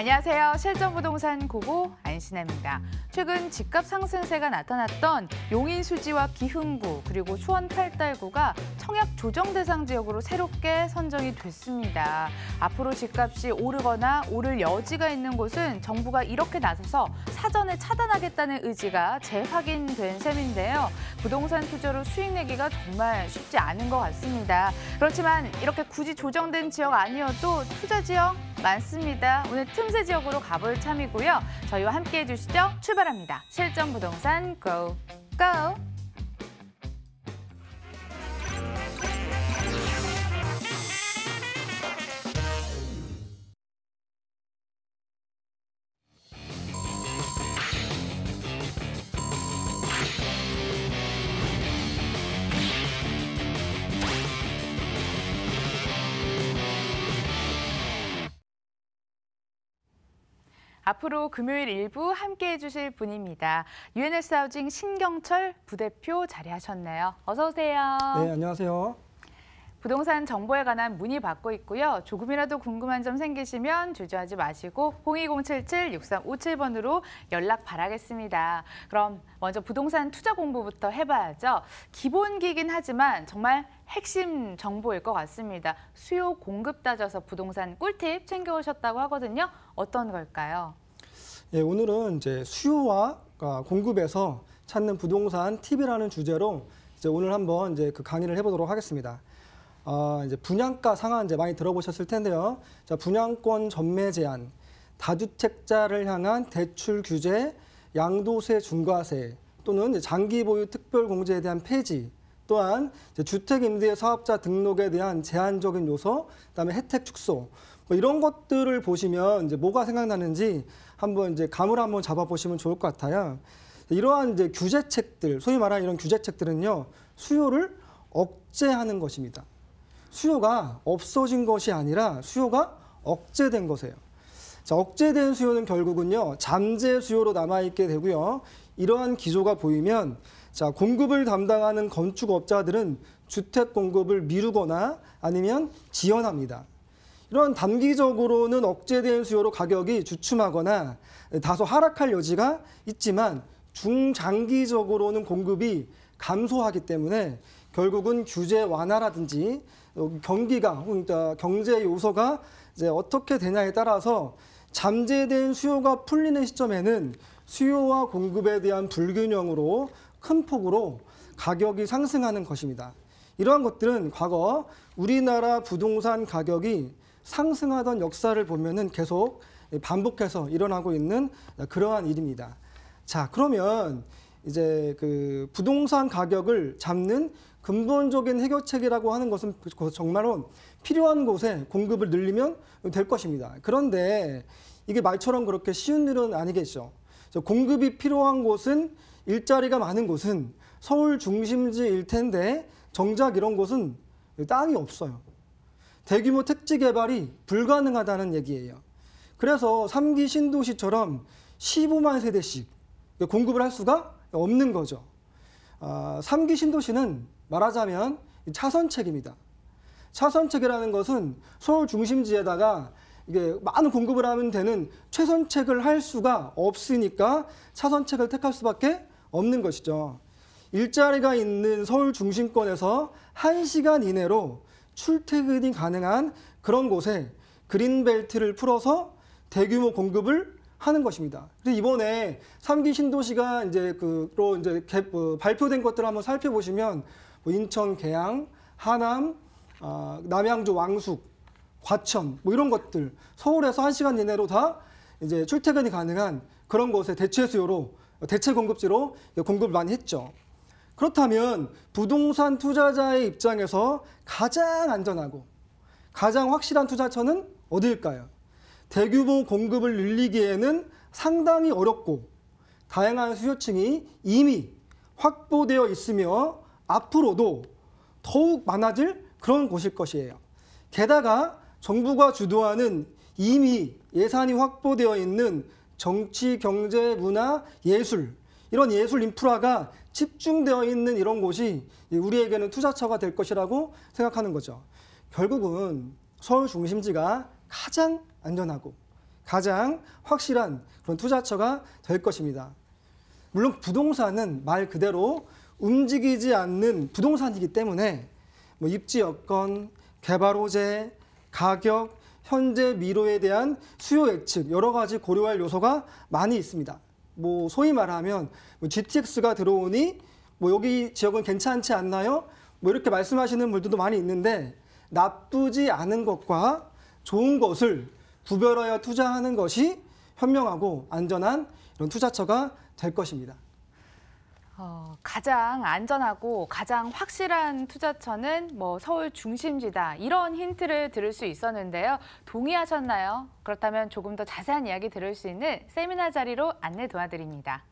안녕하세요. 실전부동산 고고 안신혜입니다. 최근 집값 상승세가 나타났던 용인 수지와 기흥구 그리고 수원 팔달구가 청약 조정 대상 지역으로 새롭게 선정이 됐습니다. 앞으로 집값이 오르거나 오를 여지가 있는 곳은 정부가 이렇게 나서서 사전에 차단하겠다는 의지가 재확인된 셈인데요. 부동산 투자로 수익 내기가 정말 쉽지 않은 것 같습니다. 그렇지만 이렇게 굳이 조정된 지역 아니어도 투자 지역 많습니다. 오늘 틈새 지역으로 가볼 참이고요. 저희와 함께 해주시죠. 출발합니다. 실전 부동산 고! 고! 앞으로 금요일 일부 함께해 주실 분입니다. UNS 하우징 신경철 부대표 자리하셨네요. 어서 오세요. 네, 안녕하세요. 부동산 정보에 관한 문의 받고 있고요. 조금이라도 궁금한 점 생기시면 주저하지 마시고 0207-6357번으로 연락 바라겠습니다. 그럼 먼저 부동산 투자 공부부터 해봐야죠. 기본기긴 하지만 정말 핵심 정보일 것 같습니다. 수요 공급 따져서 부동산 꿀팁 챙겨오셨다고 하거든요. 어떤 걸까요? 예, 오늘은 이제 수요와 공급에서 찾는 부동산 팁이라는 주제로 이제 오늘 한번 이제 그 강의를 해보도록 하겠습니다. 이제 분양가 상한 이제 많이 들어보셨을 텐데요. 자, 분양권 전매 제한, 다주택자를 향한 대출 규제, 양도세 중과세 또는 이제 장기 보유 특별 공제에 대한 폐지, 또한 주택 임대 사업자 등록에 대한 제한적인 요소, 그다음에 혜택 축소, 뭐 이런 것들을 보시면 이제 뭐가 생각나는지 한번 이제 감을 한번 잡아보시면 좋을 것 같아요. 이러한 이제 규제책들, 소위 말하는 이런 규제책들은요, 수요를 억제하는 것입니다. 수요가 없어진 것이 아니라 수요가 억제된 것이에요. 자, 억제된 수요는 결국은요, 잠재 수요로 남아있게 되고요. 이러한 기조가 보이면 자, 공급을 담당하는 건축업자들은 주택 공급을 미루거나 아니면 지연합니다. 이런 단기적으로는 억제된 수요로 가격이 주춤하거나 다소 하락할 여지가 있지만 중장기적으로는 공급이 감소하기 때문에 결국은 규제 완화라든지 경기가 혹은 경제 요소가 이제 어떻게 되냐에 따라서 잠재된 수요가 풀리는 시점에는 수요와 공급에 대한 불균형으로 큰 폭으로 가격이 상승하는 것입니다. 이러한 것들은 과거 우리나라 부동산 가격이 상승하던 역사를 보면은 계속 반복해서 일어나고 있는 그러한 일입니다. 자, 그러면 이제 그 부동산 가격을 잡는 근본적인 해결책이라고 하는 것은 정말로 필요한 곳에 공급을 늘리면 될 것입니다. 그런데 이게 말처럼 그렇게 쉬운 일은 아니겠죠. 공급이 필요한 곳은 일자리가 많은 곳은 서울 중심지일 텐데 정작 이런 곳은 땅이 없어요. 대규모 택지 개발이 불가능하다는 얘기예요. 그래서 3기 신도시처럼 15만 세대씩 공급을 할 수가 없는 거죠. 3기 신도시는 말하자면 차선책입니다. 차선책이라는 것은 서울 중심지에다가 이게 많은 공급을 하면 되는 최선책을 할 수가 없으니까 차선책을 택할 수밖에 없는 것이죠. 일자리가 있는 서울 중심권에서 1시간 이내로 출퇴근이 가능한 그런 곳에 그린벨트를 풀어서 대규모 공급을 하는 것입니다. 그래서 이번에 3기 신도시가 이제 발표된 것들을 한번 살펴보시면 뭐 인천 계양, 하남, 남양주 왕숙, 과천 뭐 이런 것들 서울에서 1시간 이내로 다 이제 출퇴근이 가능한 그런 곳에 대체 수요로 대체 공급지로 공급을 많이 했죠. 그렇다면 부동산 투자자의 입장에서 가장 안전하고 가장 확실한 투자처는 어디일까요? 대규모 공급을 늘리기에는 상당히 어렵고 다양한 수요층이 이미 확보되어 있으며 앞으로도 더욱 많아질 그런 곳일 것이에요. 게다가 정부가 주도하는 이미 예산이 확보되어 있는 정치, 경제, 문화, 예술 이런 예술 인프라가 집중되어 있는 이런 곳이 우리에게는 투자처가 될 것이라고 생각하는 거죠. 결국은 서울 중심지가 가장 안전하고 가장 확실한 그런 투자처가 될 것입니다. 물론 부동산은 말 그대로 움직이지 않는 부동산이기 때문에 뭐 입지 여건, 개발 호재, 가격, 현재 미로에 대한 수요 예측 여러 가지 고려할 요소가 많이 있습니다. 뭐 소위 말하면 뭐 GTX가 들어오니 뭐 여기 지역은 괜찮지 않나요? 뭐 이렇게 말씀하시는 분들도 많이 있는데 나쁘지 않은 것과 좋은 것을 구별하여 투자하는 것이 현명하고 안전한 이런 투자처가 될 것입니다. 가장 안전하고 가장 확실한 투자처는 뭐 서울 중심지다 이런 힌트를 들을 수 있었는데요. 동의하셨나요? 그렇다면 조금 더 자세한 이야기 들을 수 있는 세미나 자리로 안내 도와드립니다.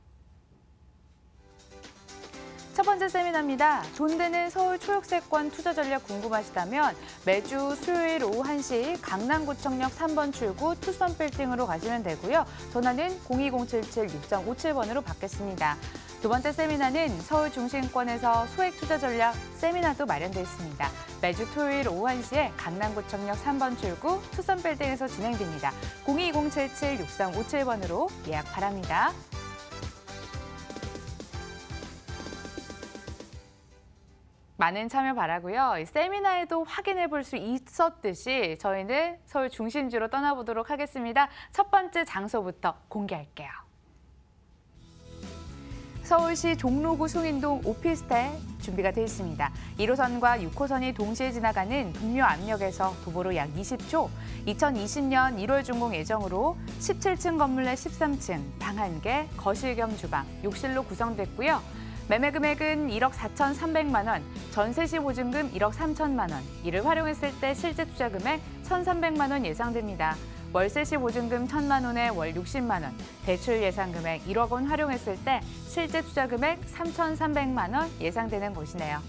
첫 번째 세미나입니다. 돈 되는 서울 초역세권 투자 전략 궁금하시다면 매주 수요일 오후 1시 강남구청역 3번 출구 투썸 빌딩으로 가시면 되고요. 전화는 02077-6357번으로 받겠습니다. 두 번째 세미나는 서울 중심권에서 소액 투자 전략 세미나도 마련되어 있습니다. 매주 토요일 오후 1시에 강남구청역 3번 출구 투썸 빌딩에서 진행됩니다. 02077-6357번으로 예약 바랍니다. 많은 참여 바라고요. 이 세미나에도 확인해 볼 수 있었듯이 저희는 서울 중심지로 떠나보도록 하겠습니다. 첫 번째 장소부터 공개할게요. 서울시 종로구 숭인동 오피스텔 준비가 되어 있습니다. 1호선과 6호선이 동시에 지나가는 동묘암역에서 도보로 약 20초, 2020년 1월 준공 예정으로 17층 건물 내 13층, 방 1개, 거실 겸 주방, 욕실로 구성됐고요. 매매 금액은 1억 4,300만 원, 전세 시 보증금 1억 3천만 원, 이를 활용했을 때 실제 투자 금액 1,300만 원 예상됩니다. 월세 시 보증금 1,000만 원에 월 60만 원, 대출 예상 금액 1억 원 활용했을 때 실제 투자 금액 3,300만 원 예상되는 곳이네요.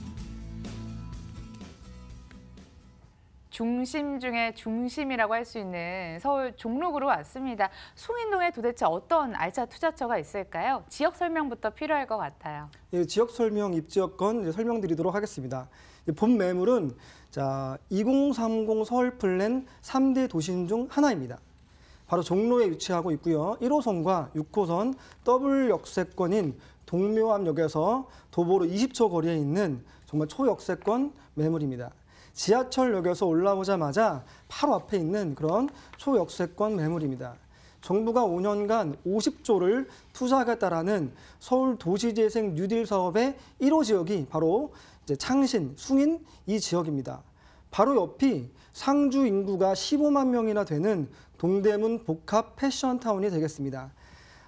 중심 중에 중심이라고 할 수 있는 서울 종로구로 왔습니다. 숭인동에 도대체 어떤 알짜 투자처가 있을까요? 지역 설명부터 필요할 것 같아요. 예, 지역 설명, 입지 여건 설명드리도록 하겠습니다. 본 매물은 2030 서울 플랜 3대 도심 중 하나입니다. 바로 종로에 위치하고 있고요. 1호선과 6호선 더블 역세권인 동묘암역에서 도보로 20초 거리에 있는 정말 초역세권 매물입니다. 지하철역에서 올라오자마자 바로 앞에 있는 그런 초역세권 매물입니다. 정부가 5년간 50조를 투자하겠다라는 서울 도시재생 뉴딜 사업의 1호 지역이 바로 이제 창신, 숭인 이 지역입니다. 바로 옆이 상주 인구가 15만 명이나 되는 동대문 복합 패션타운이 되겠습니다.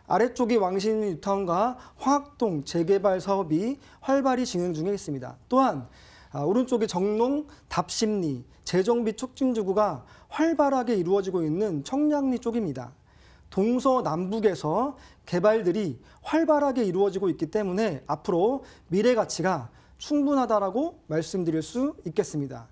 아래쪽이 왕신 뉴타운과 화학동 재개발 사업이 활발히 진행 중에 있습니다. 또한 오른쪽이 정농, 답심리, 재정비 촉진지구가 활발하게 이루어지고 있는 청량리 쪽입니다. 동서남북에서 개발들이 활발하게 이루어지고 있기 때문에 앞으로 미래 가치가 충분하다라고 말씀드릴 수 있겠습니다.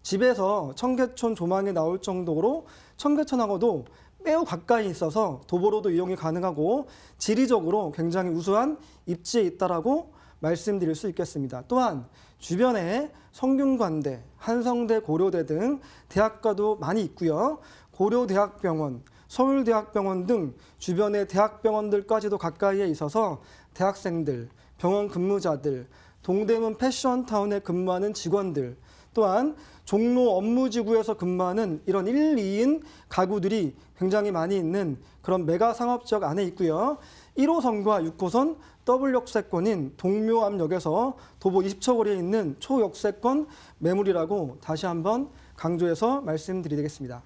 집에서 청계천 조망이 나올 정도로 청계천하고도 매우 가까이 있어서 도보로도 이용이 가능하고 지리적으로 굉장히 우수한 입지에 있다라고 말씀드릴 수 있겠습니다. 또한 주변에 성균관대, 한성대, 고려대 등 대학가도 많이 있고요. 고려대학병원, 서울대학병원 등 주변의 대학병원들까지도 가까이에 있어서 대학생들, 병원 근무자들, 동대문 패션타운에 근무하는 직원들, 또한 종로 업무지구에서 근무하는 이런 1, 2인 가구들이 굉장히 많이 있는 그런 메가 상업지역 안에 있고요. 1호선과 6호선 더블 역세권인 동묘암역에서 도보 20초 거리에 있는 초역세권 매물이라고 다시 한번 강조해서 말씀드리겠습니다.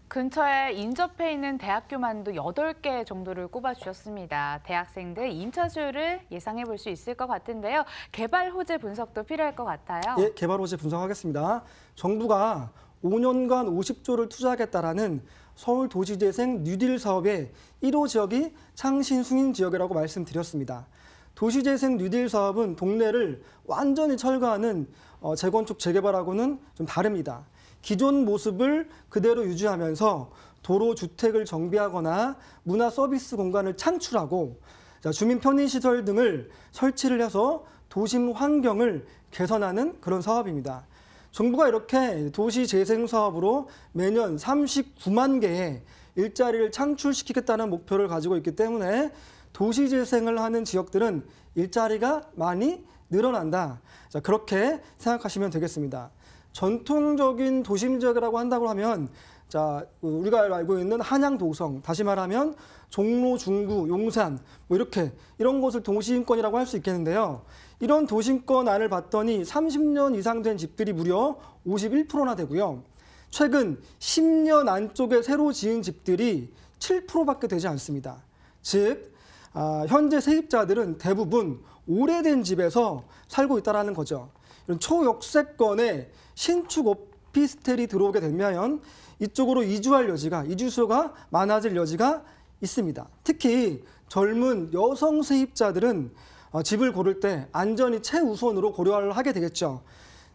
근처에 인접해 있는 대학교만도 8개 정도를 꼽아주셨습니다. 대학생들 임차 수요를 예상해 볼 수 있을 것 같은데요. 개발 호재 분석도 필요할 것 같아요. 예, 개발 호재 분석하겠습니다. 정부가 5년간 50조를 투자하겠다라는 서울 도시재생 뉴딜 사업의 1호 지역이 창신 숭인 지역이라고 말씀드렸습니다. 도시재생 뉴딜 사업은 동네를 완전히 철거하는 재건축 재개발하고는 좀 다릅니다. 기존 모습을 그대로 유지하면서 도로 주택을 정비하거나 문화 서비스 공간을 창출하고 주민 편의시설 등을 설치를 해서 도심 환경을 개선하는 그런 사업입니다. 정부가 이렇게 도시 재생 사업으로 매년 39만 개의 일자리를 창출시키겠다는 목표를 가지고 있기 때문에 도시 재생을 하는 지역들은 일자리가 많이 늘어난다. 자, 그렇게 생각하시면 되겠습니다. 전통적인 도심 지역이라고 한다고 하면 자, 우리가 알고 있는 한양, 도성, 다시 말하면 종로, 중구, 용산 뭐 이렇게 이런 곳을 도심권이라고 할 수 있겠는데요. 이런 도심권 안을 봤더니 30년 이상 된 집들이 무려 51%나 되고요. 최근 10년 안쪽에 새로 지은 집들이 7%밖에 되지 않습니다. 즉 현재 세입자들은 대부분 오래된 집에서 살고 있다는 거죠. 이런 초역세권에 신축 오피스텔이 들어오게 되면 이쪽으로 이주할 여지가, 이주수가 많아질 여지가 있습니다. 특히 젊은 여성 세입자들은 집을 고를 때 안전이 최우선으로 고려를 하게 되겠죠.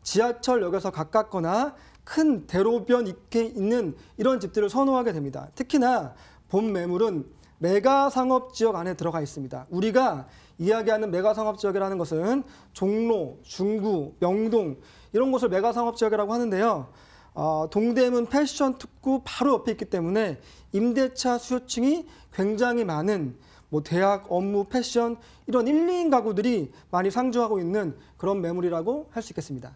지하철역에서 가깝거나 큰 대로변 있는 이런 집들을 선호하게 됩니다. 특히나 본 매물은 메가 상업지역 안에 들어가 있습니다. 우리가 이야기하는 메가 상업지역이라는 것은 종로, 중구, 명동 이런 곳을 메가 상업지역이라고 하는데요. 동대문 패션 특구 바로 옆에 있기 때문에 임대차 수요층이 굉장히 많은 뭐 대학, 업무, 패션 이런 1, 2인 가구들이 많이 상주하고 있는 그런 매물이라고 할 수 있겠습니다.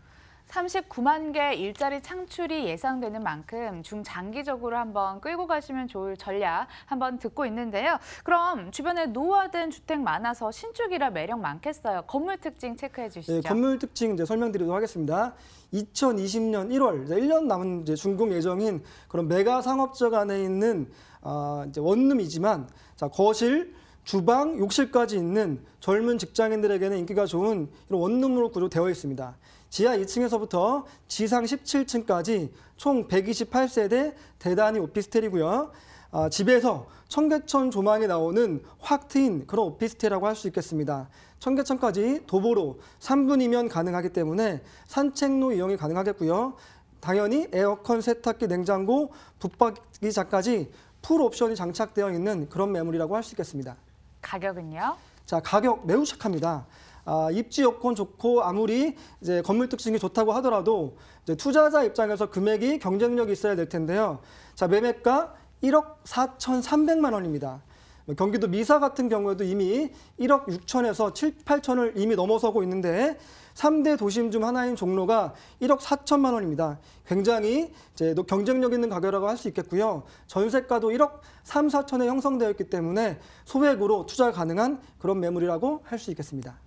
39만 개 일자리 창출이 예상되는 만큼 중장기적으로 한번 끌고 가시면 좋을 전략 한번 듣고 있는데요. 그럼 주변에 노후화된 주택 많아서 신축이라 매력 많겠어요. 건물 특징 체크해 주시죠. 네, 건물 특징 이제 설명드리도록 하겠습니다. 2020년 1월, 이제 1년 남은 이제 준공 예정인 그런 메가 상업지역 안에 있는 이제 원룸이지만 자, 거실, 주방, 욕실까지 있는 젊은 직장인들에게는 인기가 좋은 이런 원룸으로 구조되어 있습니다. 지하 2층에서부터 지상 17층까지 총 128세대 대단위 오피스텔이고요. 집에서 청계천 조망이 나오는 확 트인 그런 오피스텔이라고 할 수 있겠습니다. 청계천까지 도보로 3분이면 가능하기 때문에 산책로 이용이 가능하겠고요. 당연히 에어컨, 세탁기, 냉장고, 붙박이자까지 풀 옵션이 장착되어 있는 그런 매물이라고 할 수 있겠습니다. 가격은요? 자, 가격 매우 착합니다. 입지 여건 좋고 아무리 이제 건물 특징이 좋다고 하더라도 이제 투자자 입장에서 금액이 경쟁력이 있어야 될 텐데요. 자, 매매가 1억 4,300만 원입니다. 경기도 미사 같은 경우에도 이미 1억 6천에서 7, 8천을 이미 넘어서고 있는데 3대 도심 중 하나인 종로가 1억 4천만 원입니다. 굉장히 이제 경쟁력 있는 가격이라고 할 수 있겠고요. 전세가도 1억 3, 4천에 형성되어 있기 때문에 소액으로 투자 가능한 그런 매물이라고 할 수 있겠습니다.